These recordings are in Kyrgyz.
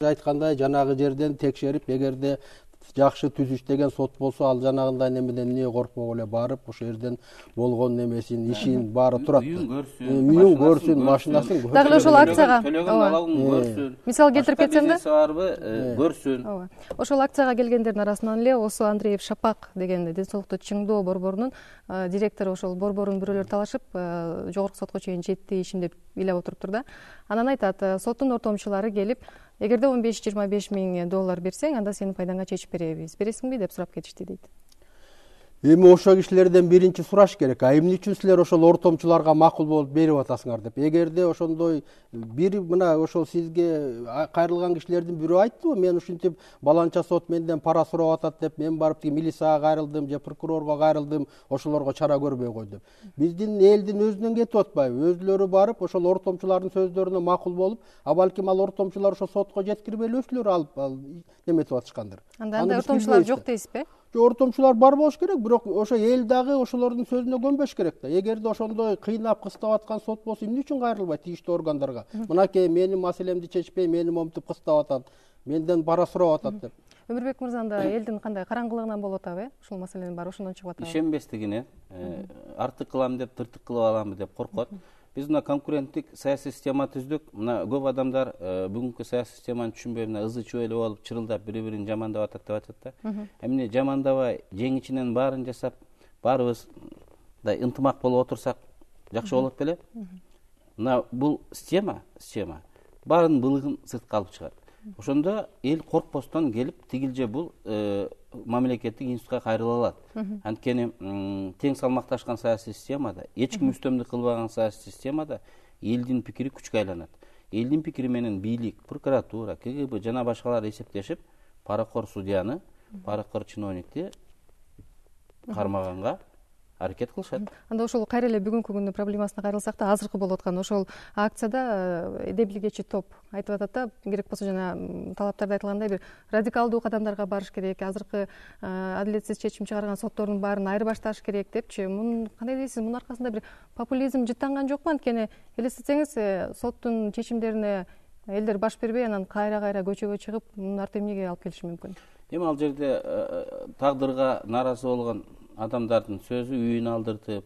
Айткандай жанагы жерден текшерип, эгерде жакшы түз иштеген сот болсо, ал жанагындай немеден эмне коркпок эле барып, ошол жерден болгон немесин, ишин баары турат. Үйүн көрсүн, машинасын көрсүн. Дагы ошол акцияга төлөгөн налогун көрсүн. Мисал келтирип кетсем да, көрсүн. ошол акцияга келгендердин арасынан эле осы Андреев Шапак деген ден соолукту чыңдоо борборунун директору ошол борбордун бирөөлөр талашып, жогорку сотко чейин жетти ишин деп ыйлап отуруптур да. Анан айтат, соттун ортомчулары келип, эгерде 15-25 миң доллар берсең, анда сенин пайдаңа чечип беребиз. Бересиңби деп сурап кетишти дейт. Эми ошол кишилерден биринчи сураш керек. Эмне үчүн силер ошол ортомчуларга макул болуп берип атасыңар деп. Эгерде ошондой бир мына ошол сизге кайрылган кишилердин бирөө айттыбы, мен ушинтип баланча сот менден пара сурап атат деп, мен барып милицияга кайрылдым же прокурорго кайрылдым, ошолорго чара көрбөй койдум. Биздин элдин өзүнөн кетип атпайбы? Өзүлөрү барып ошол ортомчулардын сөздөрүнө макул болуп, а балким ал ортомчулар ошо сотко жеткирбей эле өзүлөрү алып неметип атышкандыр. Анда ортомчулар жок дейсизби? Ортомчулар бар болуш керек, бирок ошо эл дагы ошолордун сөзүнө көнбөш керек да. Эгерде ошондой кыйнап кыстап аткан сот болсо, эмне үчүн кайрылбайт тийиштүү органдарга? Мынакей менин маселемди чечпей, мени момтуп кыстап атат, менден пара сурап атат деп. Өмүрбек мырза, анда элдин кандай караңгылыгынан болуп атабы? Ушул маселенин баары ошондон чыгып атабы? Ишенбестигине, артык кылам деп, тыртык кылып аламбы деп коркот. Биз мына конкуренттик саясий система түздүк. Мына көп адамдар бүгүнкү саясий системаны түшүнбөй, мына ызы чүбөлө болуп, чырылдап, бири-бирин жамандап атат деп атат да. Эмне жамандабай, жеңичинен баарын жасап, баарыбыз да ынтымак болуп отурсак, жакшы болот беле? Мына бул система баарынын былыгын сыртка алып чыгат. Ошондо эл коркпостон келип, тигилже бул мамлекеттик институтка кайрыла алат. Анткени тең салмакташкан саясий системада, эч ким үстөмдүк кылбаган саясий системада элдин пикири күчкө айланат. Элдин пикири менен бийлик, прокуратура, КГБ жана башкалар эсептешип, паракор судьяны, паракор чиновникти кармаганга аракет кылышат. Анда ошол кайра эле бүгүнкү күндүн проблемасына кайрылсак да, азыркы болуп аткан ошол акцияда эдемилгечи топ айтып атат да, керек болсо жана талаптарда айтылгандай бир радикалдуу кадамдарга барыш керек, азыркы адилетсиз чечим чыгарган соттордун баарын айырбашташ керек депчи. Муну кандай дейсиз? Мунун аркасында бир популизм жыттанган жокпу? Анткени элестетсеңиз, соттун чечимдерине элдер баш бербей, анан кайра көчөгө чыгып, мунун арты эмнеге алып келиши мүмкүн? Эми ал жерде тагдырга нааразы болгон адамдардын сөзү үйүн алдыртып,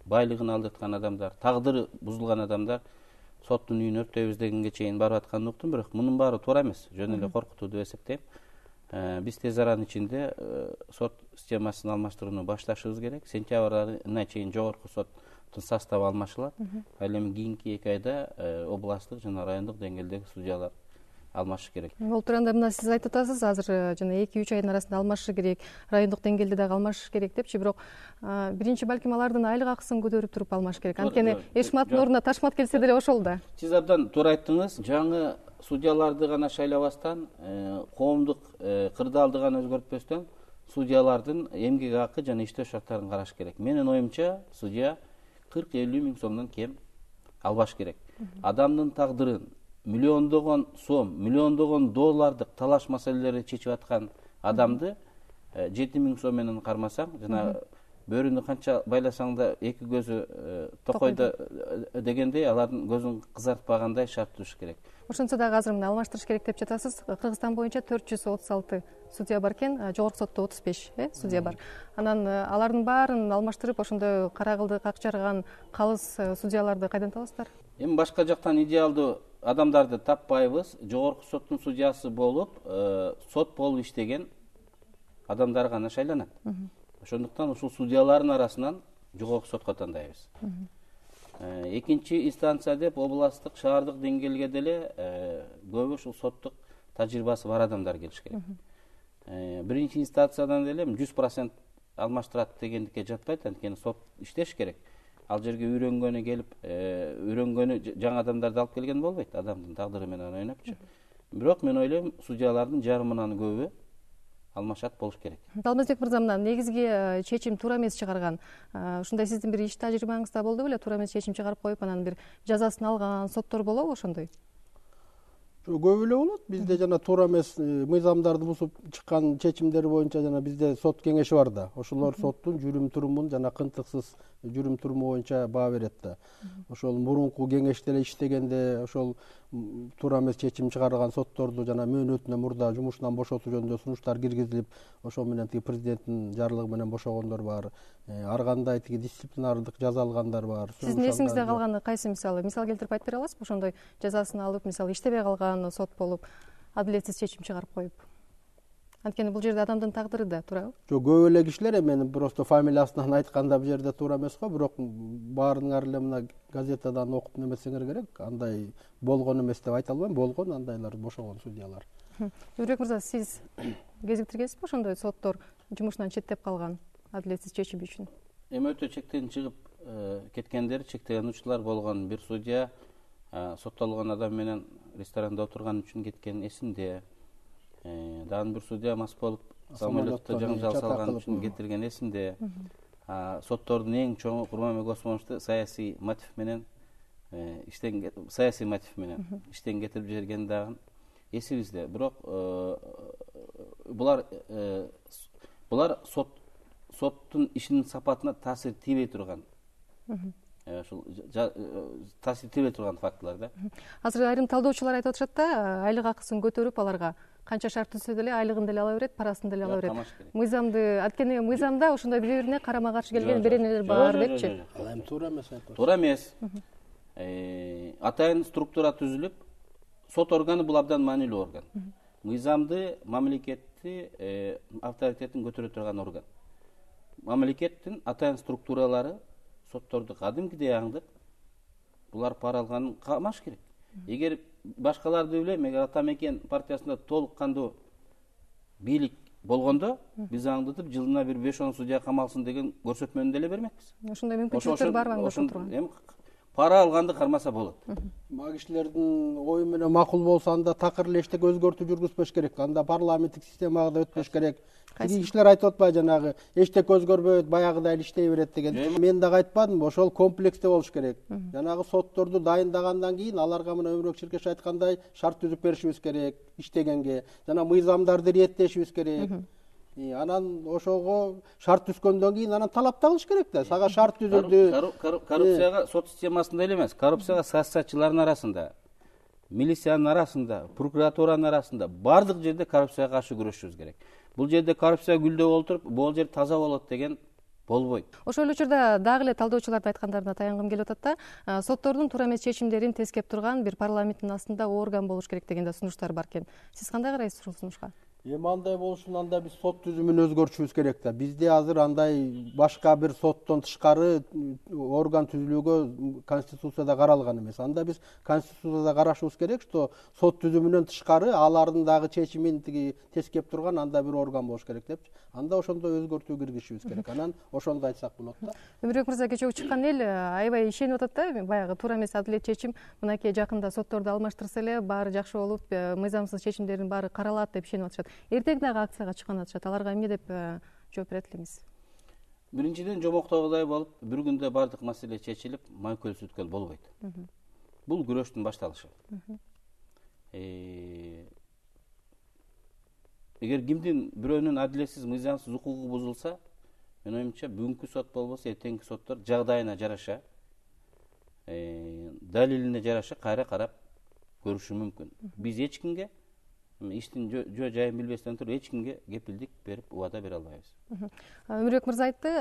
байлыгын алдырткан адамдар, тагдыры бузулган адамдар соттун үйүн өрттөйбүз дегенге чейин барып атканын уктум, бирок мунун баары туура эмес, жөн эле коркутуу деп эсептейм. Биз тез аранын ичинде сот системасын алмаштырууну башташыбыз керек. Сентябрь айына чейин жогорку соттун составы алмашылат. Ал эми кийинки 2 айда областтык жана райондук деңгээлдеги судьялар алмашы керек. Бул туранда мына сиз айтып атасыз, азыр жана 2-3 айдын арасында алмашы керек, райондук деңгээлде дагы алмашы керек депчи, бирок биринчи балким алардын айлык акысын көтөрүп туруп алмаш керек. Анткени эшматтын ордуна ташмат келсе деле ошол да. Сиз абдан туура айттыңыз. Жаңы судьяларды гана шайлабастан, коомдук кырдаалды гана өзгөртпөстөн, судьялардын эмгек акы жана иштөө шарттарын караш керек. Менин оюмча, судья 40-50 миң сомдон кем албаш керек. Адамдын тагдырын миллиондогон сом, миллиондогон доллардык талаш маселелерди чечип аткан адамды 7 миң сом менен кармасаң, жана бөрүнү канча байласаң да эки көзү токойдо дегендей, алардын көзүн кызартпагандай шарт туруш керек. Ошончо дагы азыр мына алмаштырыш керек деп жатасыз. Кыргызстан боюнча 436 судья бар экен, жогорку сотто 35 судья бар. Анан алардын баарын алмаштырып, ошондой кара кылды как жарган калыс судьяларды кайдан табасыздар? Эми башка жактан идеалдуу адамдарды таппайбыз. Жогорку соттун судьясы болуп, сот болуп иштеген адамдар гана шайланат. Ошондуктан ушул судьялардын арасынан жогорку сотко тандайбыз. Экинчи инстанция деп областтык, шаардык деңгээлге деле көбү ушул соттук тажрыйбасы бар адамдар келиш керек. Биринчи инстанциядан деле 100% алмаштырат дегендикке жатпайт, анткени сот иштеш керек. Ал жерге үйрөнгөнү келип, үйрөнгөнү жаңы адамдарды алып келген болбойт, адамдын тагдыры менен ойнопчу. Бирок мен ойлойм, судьялардын жарымынан көбү алмашат болуш керек. Далмазбек мырза, мына негизги чечим туура эмес чыгарган, ушундай сиздин бир иш тажрыйбаңызда болду беле? Туура эмес чечим чыгарып коюп, анан бир жазасын алган соттор болобу ошондой? Көп эле болот. Бизде жана туура эмес мыйзамдарды бузуп чыккан чечимдери боюнча жана бизде сот кеңеши бар да. Ошолор соттун жүрүм турумун жана кынтыксыз жүрүм туруму боюнча баа берет да. Ошол мурунку кеңеште эле иштегенде ошол туура эмес чечим чыгарылган сотторду жана мөөнөтүнөн мурда жумушунан бошотуу жөнүндө сунуштар киргизилип, ошол менен тиги президенттин жарлыгы менен бошогондор бар. Ар кандай тиги дисциплинардык жаза алгандар бар. Сиздин эсиңизде калганы кайсы мисал келтирип айтып бере аласызбы? Ошондой жазасын алып, мисалы иштебей калган сот болуп, адилетсиз чечим чыгарып коюп. Анткени бул жерде адамдын тагдыры да, туурабы? Жок, көп эле кишилер эми просто фамилиясынан айтканда бул жерде туура эмес го, бирок баарыңар эле мына газетадан окуп немесеңер керек. Андай болгон эмес деп айта албайм, болгон андайлар бошогон судьялар. Нурбек мырза, сиз кезиктиргенсизби ошондой соттор жумушунан четтеп калган адилетсиз чечим үчүн? Эми өтө чектен чыгып кеткендер, чектенүүчүлөр болгон бир судья соттолгон адам менен ресторанда отурган үчүн кеткен эсимде. Дагы бир судья мас болуп самолетто жаңжал салган үчүн кетирген эсимде. Соттордун эң чоңу Курманбек Осмоновду саясий мотив менен иштен кетирип жиберген дагы эсибизде. Бирок булар соттун ишинин сапатына таасир тийбей турган. Ошол таасир тийбей турган фактылар да. Азыр айрым талдоочулар айтып атышат да, айлык акысын көтөрүп аларга канча шарт түзсө деле айлыгын деле ала берет, парасын деле ала берет. Мыйзамды, анткени мыйзамда ошондой бири-бирине карама-каршы келген беренелер бар депчи. Ал эми туура эмес айтып. Туура эмес. Атайын структура түзүлүп, сот органы бул абдан маанилүү орган. Мыйзамды, мамлекетти, авторитетин көтөрө турган орган. Мамлекеттин атайын структуралары сотторду кадимкидей аңдып, булар пара алганын камаш керек. Эгер башкаларды билем, эгер Ата Мекен партиясында толук кандуу бийлик болгондо, биз аңдытып жылына бир 5-10 судья камалсын деген көрсөтмөнү деле бермекпиз. Ошондой мүмкүнчүлүктөр барбы аңдашып турган? Эми пара алганды кармаса болот. Мага кишилердин ою менен макул болсо анда такыр эле эчтеке өзгөртүү жүргүзбөш керек. Анда парламенттик системага да өтпөш керек. Тиги кишилер айтып атпайбы жанагы эчтеке өзгөрбөйт, баягыдай эле иштей берет деген. Мен дагы айтпадымбы, ошол комплекстте болуш керек. Жанагы сотторду дайындагандан кийин аларга мына Өмүрбек Чиркеш айткандай шарт түзүп беришибиз керек иштегенге. Жана мыйзамдарды иреттешибиз керек. Анан ошого шарт түзгөндөн кийин анан талап да кылыш керек да. Сага шарт түзүлдү. Коррупцияга сот системасында эле эмес, коррупцияга саясатчылардын арасында, милициянын арасында, прокуратуранын арасында бардык жерде коррупцияга каршы күрөшүбүз керек. Бул жерде коррупция гүлдөп олтуруп, бул жер таза болот деген болбойт. Ошол эле учурда дагы эле талдоочулардын айткандарына таянгым келип атат да, соттордун туура эмес чечимдерин тескеп турган бир парламенттин астында орган болуш керек деген да сунуштар бар экен. Сиз кандай карайсыз ушул сунушка? Эми андай болушунан анда биз сот түзүмүн өзгөртүшүбүз керек да. Бизде азыр андай башка бир соттон тышкары орган түзүлүүгө конституцияда каралган эмес. Анда биз конституцияда карашыбыз керек, что сот түзүмүнөн тышкары алардын дагы чечимин тиги тескеп турган анда бир орган болуш керек деп. Анда ошондой өзгөртүү киргизишибиз керек. Анан ошондо айтсак болот да. Өмүрбек мырза, кечээ чыккан эл аябай ишенип атат да, баягы туура эмес адилет чечим, мынакей жакында сотторду алмаштырса эле баары жакшы болуп, мыйзамсыз чечимдердин баары каралат деп ишенип атышат. Эртең дагы акцияга чыккан атышат. Аларга эмне деп жооп берет элеңиз? Биринчиден жомоктогудай болуп, бир күндө бардык маселе чечилип, майкөл сүткөл болбойт. Бул күрөштүн башталышы. Эгер кимдин бирөөнүн адилетсиз, мыйзамсыз укугу бузулса, менин оюмча бүгүнкү сот болбосо эртеңки соттор жагдайына жараша, далилине жараша кайра карап көрүшү мүмкүн. Биз эч кимге иштин жөө жайын билбестен туруп эч кимге кепилдик берип убада бере албайбыз. Өмүрбек мырза айтты,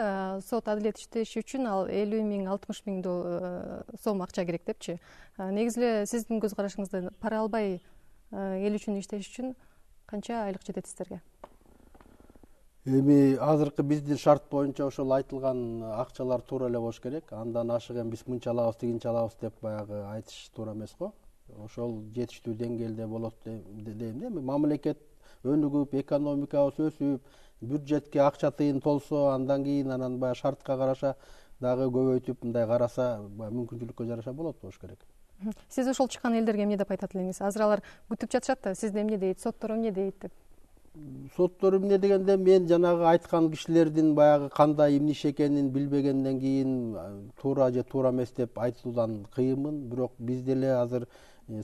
сот адилет иштеши үчүн ал 50 миң, 60 миң сом акча керек депчи. Негизи эле сиздин көз карашыңызда пара албай эл үчүн иштеш үчүн канча айлык жетет сиздерге? Эми азыркы биздин шарт боюнча ошол айтылган акчалар туура эле болуш керек. Андан ашык эми биз мынча алабыз, тигинче алабыз деп баягы айтыш туура эмес го. Ошол жетиштүү деңгээлде болот дейм да. Эми мамлекет өнүгүп, экономикабыз өсүп, бюджетке акча тыйын толсо, андан кийин анан баягы шартка караша дагы көбөйтүп мындай караса, мүмкүнчүлүккө жараша болот болуш керек. Сиз ошол чыккан элдерге эмне деп айтат элеңиз? Азыр алар күтүп жатышат да, сизде эмне дейт, соттор эмне дейт деп. Соттор эмне дегенде мен жанагы айткан кишилердин баягы кандай эмне экенин билбегенден кийин туура же туура эмес деп айтуудан кыйынмын. Бирок биз деле азыр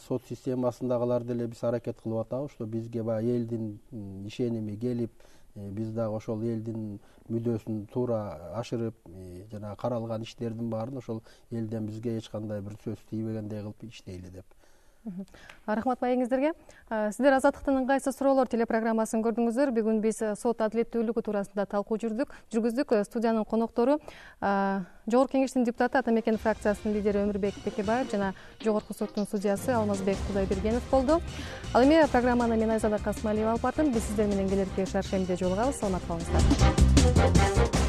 сот системасындагылар деле биз аракет кылып атабыз, что бизге баягы элдин ишеними келип, биз дагы ошол элдин мүддөсүн туура ашырып, жана каралган иштердин баарын ошол элден бизге эч кандай бир сөз тийбегендей кылып иштейли деп. Рахмат маегиңиздерге. Сиздер Азаттыктын ыңгайсыз суроолор телепрограммасын көрдүңүздөр. Бүгүн биз сот адилеттүүлүгү туурасында талкуу жүргүздүк. Студиянын коноктору Жогорку Кеңештин депутаты Атамекен фракциясынын лидери Өмүрбек Бекебаев жана Жогорку соттун судьясы Алмазбек Кудайбергенов болду. Ал эми программаны мен Айзада Касмалиева алып бардым. Биз сиздер менен келерки шаршембиде жолугабыз. Саламат калыңыздар.